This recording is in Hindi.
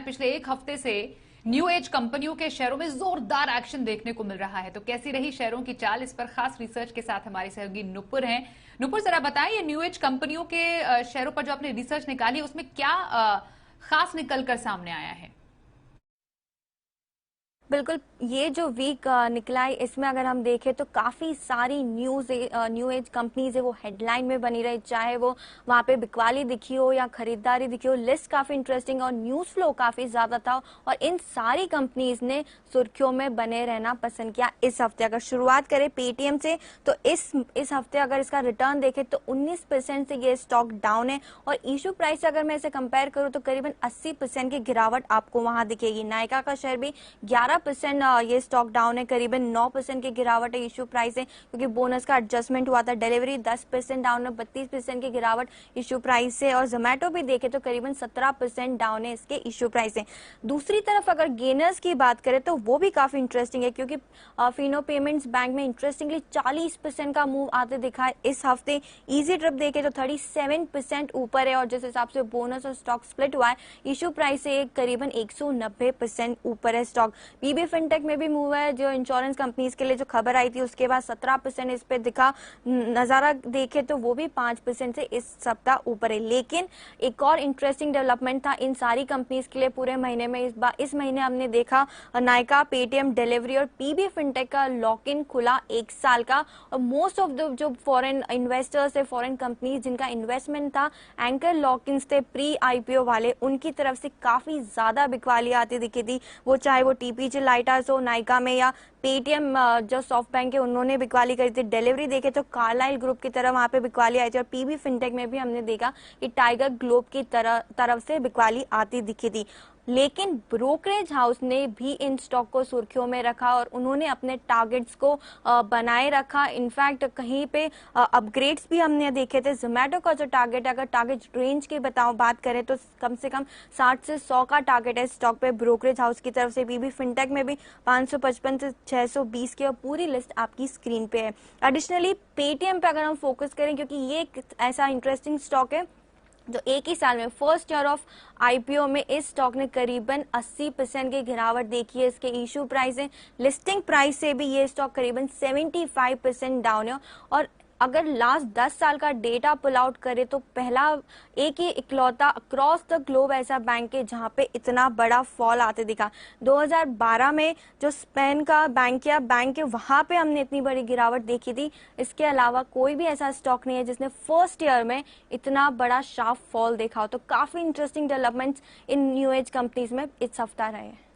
पिछले एक हफ्ते से न्यू एज कंपनियों के शेयरों में जोरदार एक्शन देखने को मिल रहा है। तो कैसी रही शेयरों की चाल, इस पर खास रिसर्च के साथ हमारी सहयोगी नुपुर हैं। नुपुर, जरा बताएं, ये न्यू एज कंपनियों के शेयरों पर जो आपने रिसर्च निकाली उसमें क्या खास निकल कर सामने आया है? बिल्कुल, ये जो वीक निकला है इसमें अगर हम देखें तो काफ़ी सारी न्यू एज कंपनीज है वो हेडलाइन में बनी रही, चाहे वो वहाँ पे बिकवाली दिखी हो या खरीदारी दिखी हो। लिस्ट काफ़ी इंटरेस्टिंग और न्यूज़ फ्लो काफ़ी ज़्यादा था और इन सारी कंपनीज ने सुर्खियों में बने रहना पसंद किया इस हफ्ते। अगर शुरुआत करें पेटीएम से तो इस हफ्ते अगर इसका रिटर्न देखें तो 19% से ये स्टॉक डाउन है और इशू प्राइस अगर मैं इसे कंपेयर करूँ तो करीबन 80% की गिरावट आपको वहां दिखेगी। नायका का शेयर भी 11% ये स्टॉक डाउन है, करीबन 9% की गिरावट है इशू प्राइस है क्योंकि बोनस का एडजस्टमेंट हुआ था। डिलीवरी 10% डाउन है, 32% की गिरावट इशू प्राइस से और जोमेटो भी देखे तो करीबन 17% डाउन है इसके इशू प्राइस है। दूसरी तरफ अगर गेनर्स की बात करें तो वो भी काफी इंटरेस्टिंग है क्योंकि फिनो पेमेंट्स बैंक में इंटरेस्टिंगली 40% का मूव आते दिखा है इस हफ्ते। इजी ट्रिप देखे तो 37% ऊपर है और जिस हिसाब से बोनस और स्टॉक स्प्लिट हुआ है इशू प्राइस से करीबन 190% ऊपर है स्टॉक। पीबी फिनटेक में भी मूव है, जो इंश्योरेंस कंपनीज के लिए जो खबर आई थी उसके बाद 17% इस पे दिखा। नजारा देखे तो वो भी 5% से इस सप्ताह ऊपर है। लेकिन एक और इंटरेस्टिंग डेवलपमेंट था इन सारी कंपनीज के लिए पूरे महीने में। इस महीने हमने देखा नायका, पेटीएम, डिलीवरी और पीबी फिनटेक का लॉक इन खुला 1 साल का और मोस्ट ऑफ द जो फॉरेन इन्वेस्टर्स है, फॉरेन कंपनीज जिनका इन्वेस्टमेंट था एंकर लॉक इन थे प्री आईपीओ वाले, उनकी तरफ से काफी ज्यादा बिकवाली आती दिखी थी। वो चाहे वो टीपीजी लाइटर्स हो नायका में या पेटीएम जो सॉफ्ट बैंक है उन्होंने बिकवाली करी थी। डिलीवरी देखे तो कार्लाइल ग्रुप की तरफ वहां पे बिकवाली आई थी और पीबी फिनटेक में भी हमने देखा कि टाइगर ग्लोब की तरफ से बिकवाली आती दिखी थी। लेकिन ब्रोकरेज हाउस ने भी इन स्टॉक को सुर्खियों में रखा और उन्होंने अपने टारगेट्स को बनाए रखा। इनफैक्ट कहीं पे अपग्रेड्स भी हमने देखे थे। जोमेटो का जो टारगेट, अगर टारगेट रेंज की बात करें तो कम से कम 60 से 100 का टारगेट है स्टॉक पे ब्रोकरेज हाउस की तरफ से। पीबी फिनटेक में भी 555 से 620 की और पूरी लिस्ट आपकी स्क्रीन पे है। एडिशनली पेटीएम पे अगर हम फोकस करें क्योंकि ये एक ऐसा इंटरेस्टिंग स्टॉक है जो एक ही साल में फर्स्ट ईयर ऑफ आईपीओ में इस स्टॉक ने करीबन 80% की गिरावट देखी है। इसके इशू प्राइस है, लिस्टिंग प्राइस से भी ये स्टॉक करीबन 75% डाउन है और अगर लास्ट 10 साल का डेटा पुल आउट करे तो पहला एक ही इकलौता अक्रॉस द ग्लोब ऐसा बैंक है जहां पे इतना बड़ा फॉल आते दिखा। 2012 में जो स्पेन का बैंक है वहां पे हमने इतनी बड़ी गिरावट देखी थी। इसके अलावा कोई भी ऐसा स्टॉक नहीं है जिसने फर्स्ट ईयर में इतना बड़ा शार्प फॉल देखा हो। तो काफी interesting developments in new age companies में इस हफ्ता रहे हैं।